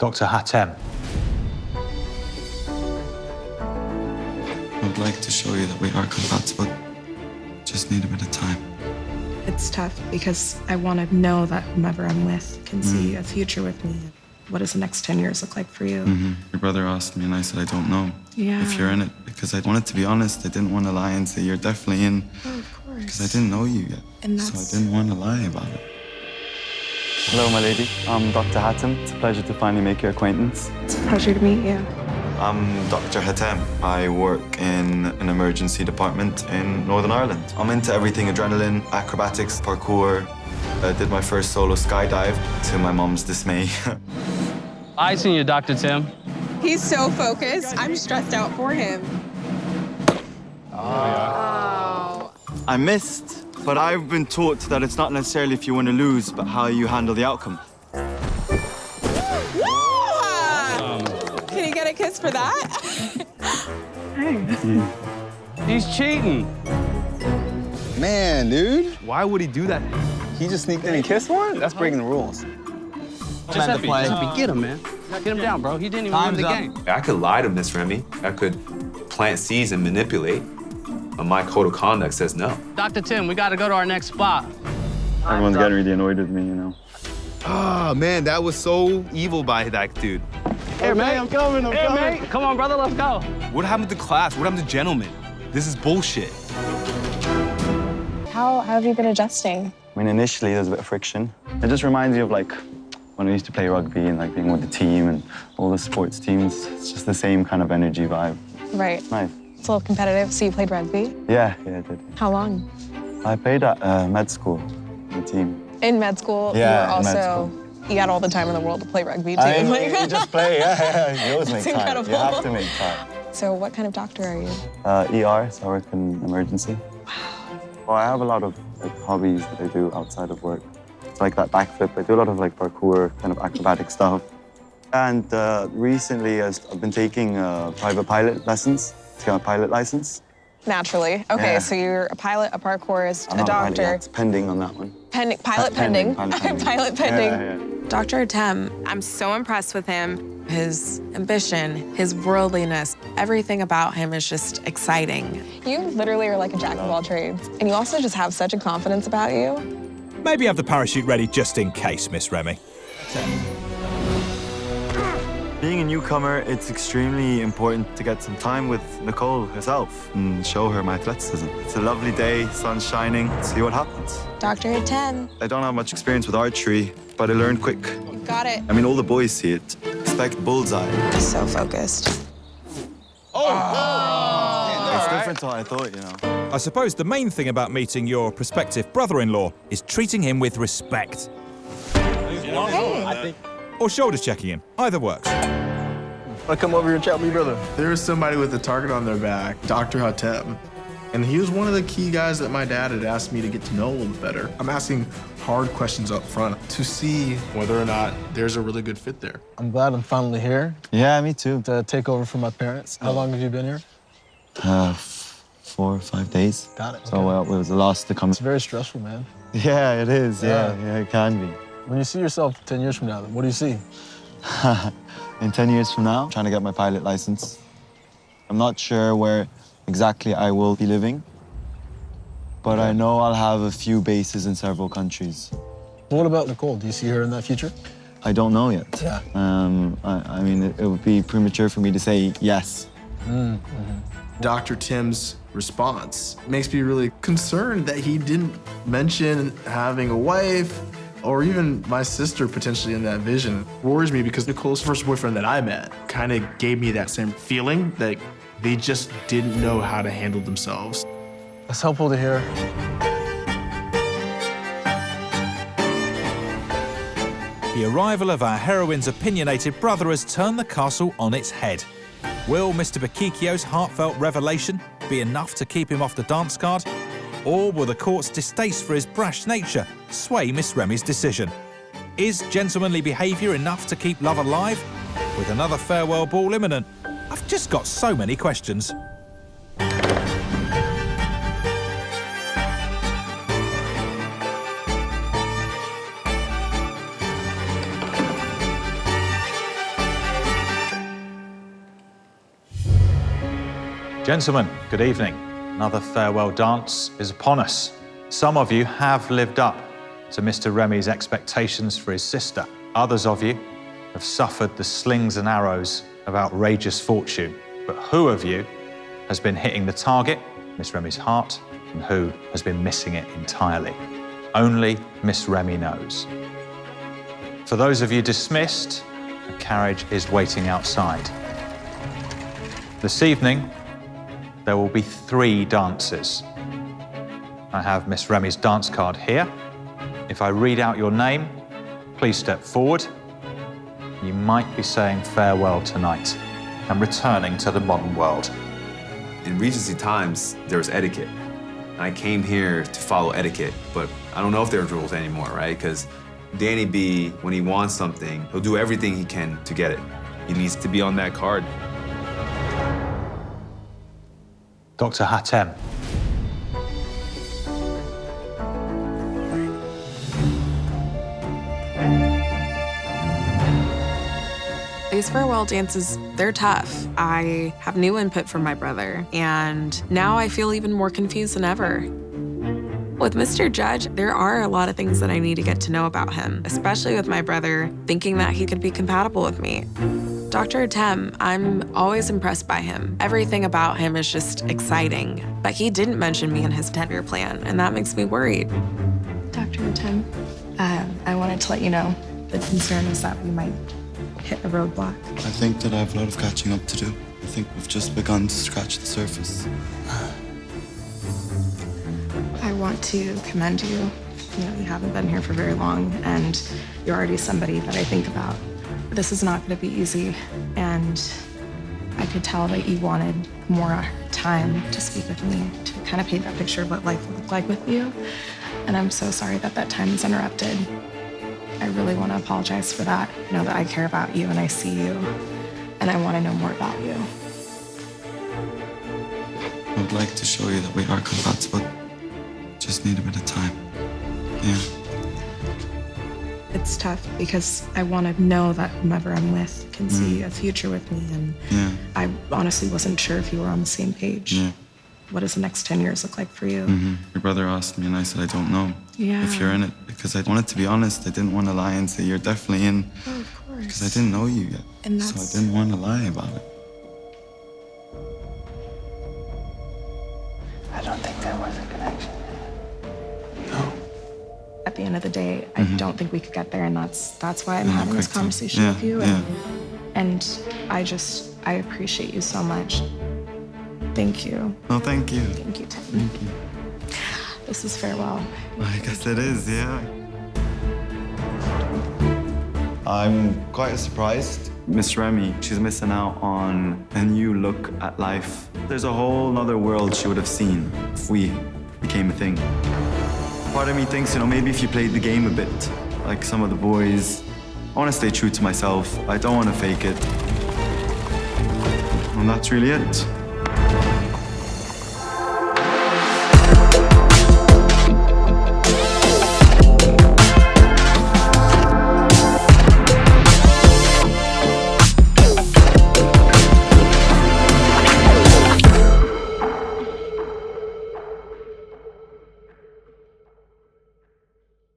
Dr. Hatan. I would like to show you that we are compatible. Just need a bit of time. It's tough because I want to know that whomever I'm with can see a future with me. What does the next 10 years look like for you? Your brother asked me and I said, I don't know Yeah. if you're in it. Because I wanted to be honest. I didn't want to lie and say you're definitely in. Oh, of course. Because I didn't know you yet. And so that's- I didn't want to lie about it. Hello, my lady. I'm Dr. Hatan. It's a pleasure to finally make your acquaintance. It's a pleasure to meet you. I'm Dr. Hatan. I work in an emergency department in Northern Ireland. I'm into everything adrenaline, acrobatics, parkour. I did my first solo skydive to my mom's dismay. I seen you, Dr. Tim. He's so focused. I'm stressed out for him. Oh. I missed, but I've been taught that it's not necessarily if you want to lose, but how you handle the outcome. Can you get a kiss for that? He's cheating. Man, dude. Why would he do that? He just sneaked in and kissed one? That's breaking the rules. Giuseppe, get him, man. Get him down, bro. He didn't even win the game. I could lie to Miss Remy. I could plant seeds and manipulate. But my code of conduct says no. Dr. Tim, we got to go to our next spot. Everyone's getting really annoyed with me, you know. Oh, man, that was so evil by that dude. Here, mate. I'm coming. Hey, mate. Come on, brother. Let's go. What happened to class? What happened to gentlemen? This is bullshit. How have you been adjusting? I mean, initially, there's a bit of friction. It just reminds you of, like, when I used to play rugby and, like, being with the team and all the sports teams. It's just the same kind of energy vibe. Right. Nice. It's a little competitive. So you played rugby? Yeah, I did. How long? I played at med school, the team. In med school? Yeah, You were in med also, you had all the time in the world to play rugby, too. I mean, you just play, yeah. You always make That's time. incredible. You have to make time. So what kind of doctor are you? ER, so I work in emergency. Well, I have a lot of like, hobbies that I do outside of work. It's like that backflip. I do a lot of like parkour, kind of acrobatic stuff. And recently, I've been taking private pilot lessons to get my pilot license. Naturally. Okay, Yeah. so you're a pilot, a parkourist, I'm a not a pilot doctor. yet. It's pending on that one. Pilot pending. Pilot pending. Pilot pending. Yeah. Dr. Tem, I'm so impressed with him. His ambition, his worldliness, everything about him is just exciting. You literally are like a jack of all trades. And you also just have such a confidence about you. Maybe have the parachute ready just in case, Miss Remy. Being a newcomer, it's extremely important to get some time with Nicole herself and show her my athleticism. It's a lovely day, sun's shining, see what happens. Dr. Tem. I don't have much experience with archery, but I learned quick. Got it. I mean, all the boys see it. Expect bullseye. So focused. It's different to what I thought, you know. I suppose the main thing about meeting your prospective brother-in-law is treating him with respect. Hey. Or shoulder checking him. Either works. Wanna come over here and chat with me, brother? There was somebody with a target on their back, Dr. Hatan. And he was one of the key guys that my dad had asked me to get to know a little better. I'm asking hard questions up front to see whether or not there's a really good fit there. I'm glad I'm finally here Yeah, me too. to take over from my parents. How long have you been here? 4 or 5 days. Got it. So Okay. it was a loss to come. It's very stressful, man. Yeah, it is. Yeah. Yeah, it can be. When you see yourself 10 years from now, what do you see? In 10 years from now, trying to get my pilot license. I'm not sure where exactly I will be living, but I know I'll have a few bases in several countries. What about Nicole? Do you see her in that future? I don't know yet. Yeah. I mean, it would be premature for me to say yes. Dr. Tim's response makes me really concerned that he didn't mention having a wife or even my sister potentially in that vision. It worries me because Nicole's first boyfriend that I met kind of gave me that same feeling that they just didn't know how to handle themselves. That's helpful to hear. The arrival of our heroine's opinionated brother has turned the castle on its head. Will Mr. Bakikio's heartfelt revelation be enough to keep him off the dance card? Or will the court's distaste for his brash nature sway Miss Remy's decision? Is gentlemanly behaviour enough to keep love alive? With another farewell ball imminent, I've just got so many questions. Gentlemen, good evening. Another farewell dance is upon us. Some of you have lived up to Mr. Remy's expectations for his sister. Others of you have suffered the slings and arrows of outrageous fortune. But who of you has been hitting the target, Miss Remy's heart, and who has been missing it entirely? Only Miss Remy knows. For those of you dismissed, a carriage is waiting outside. This evening, there will be 3 dances. I have Miss Remy's dance card here. If I read out your name, please step forward. You might be saying farewell tonight and returning to the modern world. In Regency times, there was etiquette. I came here to follow etiquette, but I don't know if there's rules anymore, right? Because Danny B, when he wants something, he'll do everything he can to get it. He needs to be on that card. Dr. Hatan. These farewell dances, they're tough. I have new input from my brother, and now I feel even more confused than ever. With Mr. Judge, there are a lot of things that I need to get to know about him, especially with my brother thinking that he could be compatible with me. Dr. Hatan, I'm always impressed by him. Everything about him is just exciting. But he didn't mention me in his 10-year plan, and that makes me worried. Dr. Hatan, I wanted to let you know the concern is that we might hit a roadblock. I think that I have a lot of catching up to do. I think we've just begun to scratch the surface. I want to commend you. You know, you haven't been here for very long, and you're already somebody that I think about. This is not going to be easy, and I could tell that you wanted more time to speak with me, to kind of paint that picture of what life would look like with you. And I'm so sorry that that time is interrupted. I really want to apologize for that. I know that I care about you, and I see you, and I want to know more about you. I would like to show you that we are compatible. Just need a bit of time. Yeah. It's tough because I want to know that whomever I'm with can see a future with me, and I honestly wasn't sure if you were on the same page. Yeah. What does the next 10 years look like for you? Your brother asked me, and I said I don't know Yeah. if you're in it, because I wanted to be honest. I didn't want to lie and say you're definitely in, Oh, of course. because I didn't know you yet. And So that's- I didn't want to lie about it. I don't think there was a connection. At the end of the day, I don't think we could get there, and that's why I'm having this quick time. conversation Yeah, with you. yeah. And I appreciate you so much. Thank you. No, thank you. Thank you, Tim. This is farewell. I guess it is, yeah. I'm quite surprised. Miss Remy, she's missing out on a new look at life. There's a whole nother world she would have seen if we became a thing. Part of me thinks, maybe if you played the game a bit, like some of the boys, I want to stay true to myself. I don't want to fake it. And that's really it.